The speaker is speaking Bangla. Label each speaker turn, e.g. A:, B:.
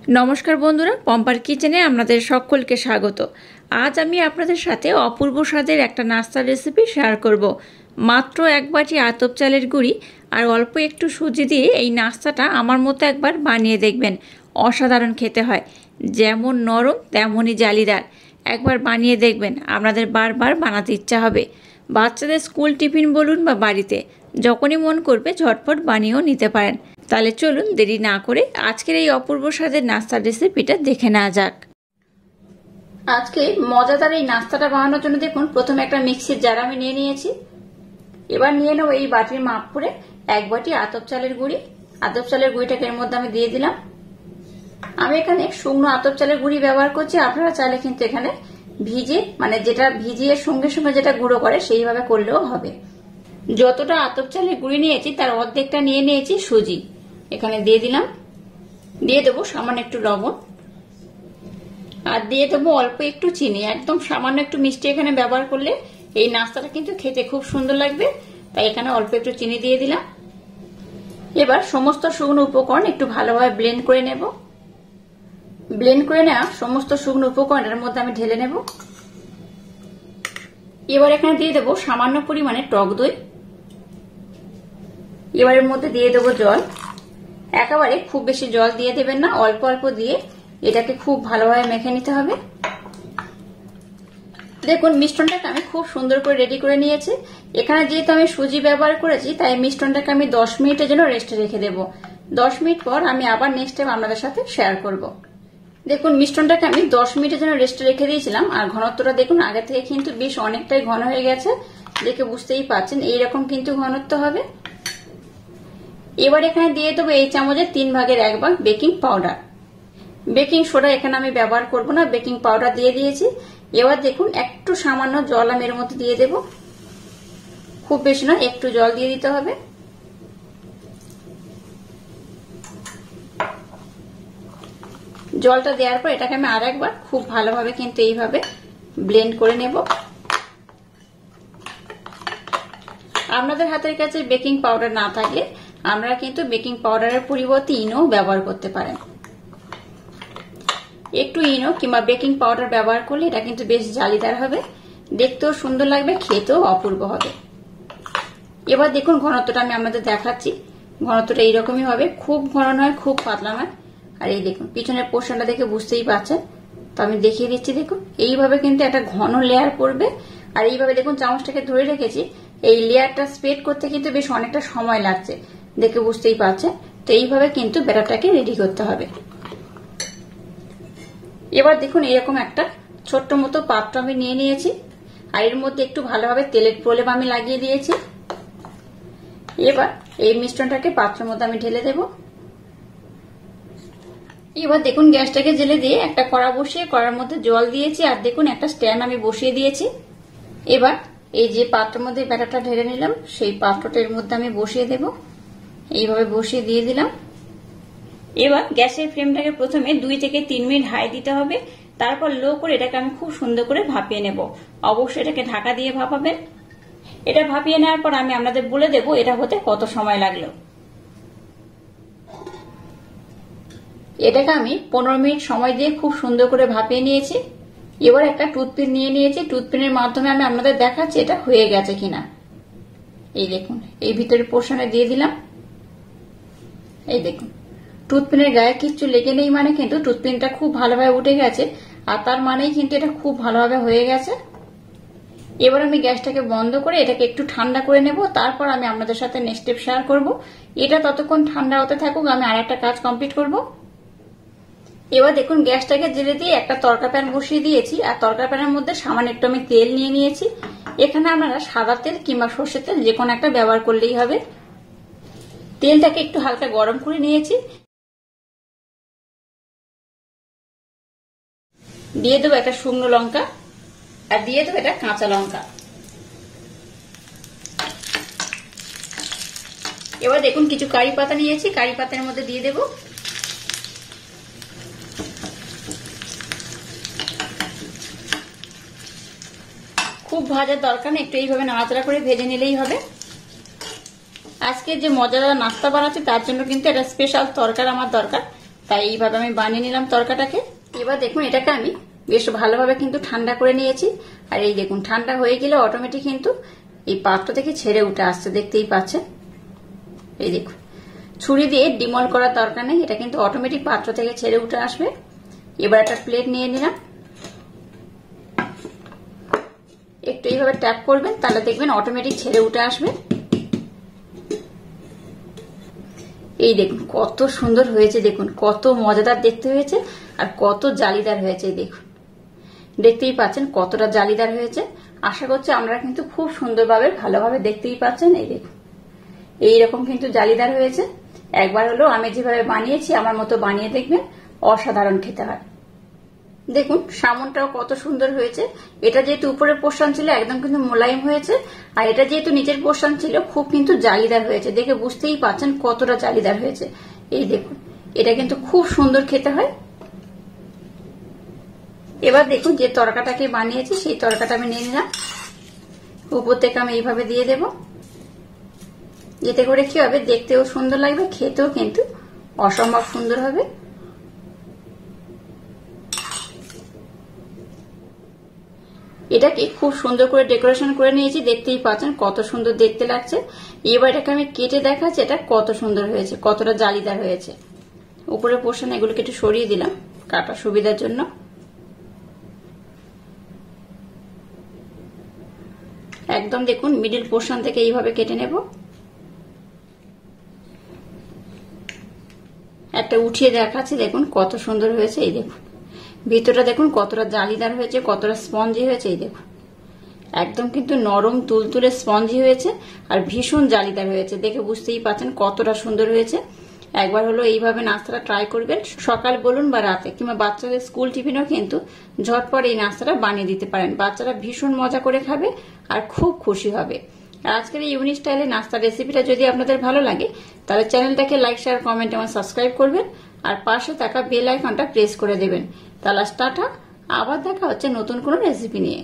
A: নমস্কার বন্ধুরা, পম্পার কিচেনে আপনাদের সকলকে স্বাগত। আজ আমি আপনাদের সাথে অপূর্ব স্বাদের একটা নাস্তার রেসিপি শেয়ার করব। মাত্র এক বাটি আতপ চালের গুঁড়ি আর অল্প একটু সুজি দিয়ে এই নাস্তাটা আমার মতো একবার বানিয়ে দেখবেন। অসাধারণ খেতে হয়, যেমন নরম তেমনই জালিদার। একবার বানিয়ে দেখবেন, আপনাদের বারবার বানাতে ইচ্ছা হবে। বাচ্চাদের স্কুল টিফিন বলুন বা বাড়িতে যখনই মন করবে ঝটপট বানিয়েও নিতে পারেন। তাহলে চলুন দেরি না করে আজকের এই অপূর্ব স্বাদের নাস্তার রেসিপিটা দেখে নেওয়া যাক। আজকে মজাদার এই নাস্তাটা বানানোর জন্য দেখুন, প্রথমে একটা মিক্সির জার আমি নিয়ে নিয়েছি। এবার নিয়ে নেব এই বাটির মাপ করে এক বাটি আতপ চালের গুঁড়ি। আতপ চালের গুঁড়িটাকে এর মধ্যে আমি দিয়ে দিলাম। আমি এখানে শুকনো আতপ চালের গুঁড়ি ব্যবহার করছি, আপনারা চাইলে কিন্তু এখানে ভিজে যেটা ভিজিয়ে সঙ্গে সঙ্গে যেটা গুঁড়ো করে সেইভাবে করলেও হবে। যতটা আতপ চালের গুঁড়ি নিয়েছি তার অর্ধেকটা নিয়ে নিয়েছি সুজি, এখানে দিয়ে দিলাম। দিয়ে দেবো সামান্য একটু লবণ, আর দিয়ে দেবো অল্প একটু চিনি। একদম সামান্য একটু মিষ্টি এখানে ব্যবহার করলে এই নাস্তাটা কিন্তু খেতে খুব সুন্দর লাগবে, তাই এখানে অল্প একটু চিনি দিয়ে দিলাম। এবার সমস্ত শুকনো উপকরণ একটু ভালোভাবে ব্লেন্ড করে নেব। ব্লেন্ড করে নেওয়া সমস্ত শুকনো উপকরণের মধ্যে আমি ঢেলে নেব। এবার এখানে দিয়ে দেবো সামান্য পরিমাণে টক দই। এবার এর মধ্যে দিয়ে দেবো জল। একেবারে খুব বেশি জল দিয়ে দেবেন না, অল্প অল্প দিয়ে এটাকে খুব ভালোভাবে মেখে নিতে হবে। দেখুন মিশ্রণটাকে আমি খুব সুন্দর করে রেডি করে নিয়েছি। এখানে যেহেতু আমি সুজি ব্যবহার করেছি তাই মিশ্রণটাকে আমি 10 মিনিটের জন্য রেস্টে রেখে দেব। 10 মিনিট পর আমি আবার নেক্সট টাইম আপনাদের সাথে শেয়ার করব। দেখুন মিশ্রণটাকে আমি 10 মিনিটের জন্য রেস্টে রেখে দিয়েছিলাম, আর ঘনত্বটা দেখুন আগে থেকে কিন্তু বেশ অনেকটাই ঘন হয়ে গেছে, দেখে বুঝতেই পারছেন এইরকম কিন্তু ঘনত্ব হবে। এবার এখানে দিয়ে দেবো এই চামচের 3 ভাগের 1 ভাগ বেকিং পাউডার। বেকিং সোডা এখানে আমি ব্যবহার করব না, বেকিং পাউডার দিয়ে দিয়েছি। এবার দেখুন একটু সামান্য জল আমি এর মধ্যে দিয়ে দেব, খুব বেশি না, একটু জল দিয়ে দিতে হবে। জলটা দেওয়ার পর এটাকে আমি আর একবার খুব ভালোভাবে কিন্তু এইভাবে ব্লেন্ড করে নেব। আপনাদের হাতের কাছে বেকিং পাউডার না থাকলে আমরা কিন্তু বেকিং পাউডারের পরিবর্তে ইনো ব্যবহার করতে পারেন। একটু ইনো কিংবা বেকিং পাউডার ব্যবহার করলে এটা কিন্তু বেশ জালিদার হবে, দেখতেও সুন্দর লাগবে, খেতেও অপূর্ব হবে। এবার দেখুন ঘনত্বটা আমি আপনাদের দেখাচ্ছি। ঘনত্বটা এইরকমই হবে, খুব ঘন নয় খুব পাতলা নয়। আর এই দেখুন পিছনের পোর্শনটা দেখে বুঝতেই পারছেন, তো আমি দেখিয়ে দিচ্ছি। দেখুন এইভাবে কিন্তু একটা ঘন লেয়ার পড়বে, আর এইভাবে দেখুন চামচটাকে ধরে রেখেছি। এই লেয়ারটা স্প্রেড করতে কিন্তু বেশ অনেকটা সময় লাগছে, দেখে বুঝতেই পারছেন। তো এইভাবে কিন্তু ব্যাটারটাকে রেডি করতে হবে। এবার দেখুন এরকম একটা ছোট্ট মতো পাত্র আমি নিয়ে নিয়েছি, আর এর মধ্যে একটু ভালোভাবে তেলের প্রলেপ আমি লাগিয়ে দিয়েছি। এবার এই মিশ্রণটাকে পাত্রের মধ্যে আমি ঢেলে দেব। এবার দেখুন গ্যাসটাকে জেলে দিয়ে একটা কড়া বসিয়ে কড়ার মধ্যে জল দিয়েছি, আর দেখুন একটা স্ট্যান্ড আমি বসিয়ে দিয়েছি। এবার এই যে পাত্রের মধ্যে ব্যাটারটা ঢেলে নিলাম সেই পাত্রটা এর মধ্যে আমি বসিয়ে দেব, এইভাবে বসিয়ে দিয়ে দিলাম। এবার গ্যাসের ফ্লেমটাকে প্রথমে 2 থেকে 3 মিনিট হাই দিতে হবে, তারপর লো করে এটাকে আমি খুব সুন্দর করে ভাপিয়ে নেব। অবশ্যই এটাকে ঢাকা দিয়ে ভাপাবেন। এটা ভাপিয়ে নেওয়ার পর আমি আপনাদের বলে দেব এটা হতে কত সময় লাগলো। এটাকে আমি 15 মিনিট সময় দিয়ে খুব সুন্দর করে ভাপিয়ে নিয়েছি। এবার একটা টুথপিন নিয়ে নিয়েছি, টুথপিনের মাধ্যমে আমি আপনাদের দেখাচ্ছি এটা হয়ে গেছে কিনা। এই দেখুন এই ভিতরের পোর্শনে দিয়ে দিলাম। এই দেখুন টুথপিনের গায়ে কিচ্ছু লেগে নেই, মানে কিন্তু টুথপিনটা খুব ভালোভাবে উঠে গেছে, আর তার মানেই কিন্তু এটা খুব ভালোভাবে হয়ে গেছে। এবার আমি গ্যাসটাকে বন্ধ করে এটাকে একটু ঠান্ডা করে নেব, তারপর আমি আপনাদের সাথে নেক্সট স্টেপ শেয়ার করব। এটা ততক্ষণ ঠান্ডা হতে থাকুক, আমি আর একটা কাজ কমপ্লিট করব। এবার দেখুন গ্যাসটাকে জেলে দিয়ে একটা তরকা প্যান বসিয়ে দিয়েছি, আর তরকা প্যানের মধ্যে সামান্য একটু আমি তেল নিয়ে নিয়েছি। এখানে আপনারা সাদা তেল কিংবা সর্ষের তেল যে কোনো একটা ব্যবহার করলেই হবে। তেলটাকে একটু হালকা গরম করে নিয়েছি। দিয়ে দেবো একটা শুকনো লঙ্কা, আর দিয়ে দেবো একটা কাঁচা লঙ্কা। এবার দেখুন কিছু কারি পাতা নিয়েছি, কারি পাতার মধ্যে দিয়ে দেব। খুব ভাজার দরকার নেই, একটু এইভাবে নাড়াচাড়া করে ভেজে নিলেই হবে। আজকে যে মজাদার নাস্তা বানাচ্ছি তার জন্য কিন্তু একটা স্পেশাল তরকারি আমার দরকার, তাই এইভাবে আমি বানিয়ে নিলাম তরকাটাকে। এবার দেখুন এটাকে আমি বেশ ভালোভাবে কিন্তু ঠান্ডা করে নিয়েছি। আর এই দেখুন ঠান্ডা হয়ে গেলে অটোমেটিক কিন্তু এই পাত্র থেকে ছেড়ে উঠে আসছে, দেখতেই পাচ্ছেন। এই দেখুন ছুরি দিয়ে ডিমল করার দরকার নেই, এটা কিন্তু অটোমেটিক পাত্র থেকে ছেড়ে উঠে আসবে। এবার একটা প্লেট নিয়ে নিলাম, একটু এইভাবে ট্যাপ করবেন, তাহলে দেখবেন অটোমেটিক ছেড়ে উঠে আসবে। এই দেখুন কত সুন্দর হয়েছে, দেখুন কত মজাদার দেখতে হয়েছে আর কত জালিদার হয়েছে। দেখুন দেখতেই পাচ্ছেন কতটা জালিদার হয়েছে। আশা করছি আমরা কিন্তু খুব সুন্দরভাবে ভালোভাবে দেখতেই পাচ্ছেন। এই দেখুন এইরকম কিন্তু জালিদার হয়েছে। একবার হলো আমি যেভাবে বানিয়েছি আমার মতো বানিয়ে দেখবেন, অসাধারণ খেতে হয়। দেখুন সামনটাও কত সুন্দর হয়েছে। এটা যেহেতু উপরের পোর্শন ছিল একদম কিন্তু মোলায়েম হয়েছে, আর এটা যেহেতু নিচের পোর্শন ছিল খুব কিন্তু জালিদার হয়েছে। দেখে বুঝতেই পাচ্ছেন কতটা জালিদার হয়েছে। এই দেখুন এটা কিন্তু খুব সুন্দর খেতে হয়। এবার দেখুন যে তরকাটাকে বানিয়েছি সেই তরকাটা আমি নিয়ে নিলাম, উপর থেকে আমি এইভাবে দিয়ে দেব। এতে করে কি হবে, দেখতেও সুন্দর লাগবে, খেতেও কিন্তু অসম্ভব সুন্দর হবে। এটাকে খুব সুন্দর করে ডেকোরেশন করে নিয়েছি, দেখতেই পাচ্ছেন কত সুন্দর দেখতে লাগছে। এবার এটাকে আমি কেটে দেখাচ্ছি এটা কত সুন্দর হয়েছে, কতটা জালিদার হয়েছে। উপরের পোর্শন এগুলোকে একটু সরিয়ে দিলাম কাটার সুবিধার জন্য। একদম দেখুন মিডিল পোর্শন থেকে এইভাবে কেটে নেব। একটা উঠিয়ে দেখাচ্ছি, দেখুন কত সুন্দর হয়েছে। এই দেখুন ভিতরটা দেখুন কতটা জালিদার হয়েছে, কতটা স্পঞ্জি হয়েছে। এই দেখুন একদম কিন্তু নরম তুলতুলে স্পঞ্জি হয়েছে আর ভীষণ জালিদার হয়েছে। দেখে বুঝতেই পাচ্ছেন কতটা সুন্দর হয়েছে। একবার হলো এইভাবে নাস্তাটা ট্রাই করবেন, সকাল বলুন বা রাতে, কিংবা বাচ্চাদের স্কুল টিফিনেও কিন্তু ঝটপট এই নাস্তাটা বানিয়ে দিতে পারেন। বাচ্চারা ভীষণ মজা করে খাবে আর খুব খুশি হবে। আর আজকের এই ইউনিক স্টাইলের নাস্তা রেসিপিটা যদি আপনাদের ভালো লাগে তাহলে চ্যানেলটাকে লাইক, শেয়ার, কমেন্ট এবং সাবস্ক্রাইব করবেন, আর পাশে থাকা বেল আইকনটা প্রেস করে দেবেন। তাহলে টাটা, আবার দেখা হচ্ছে নতুন কোনো রেসিপি নিয়ে।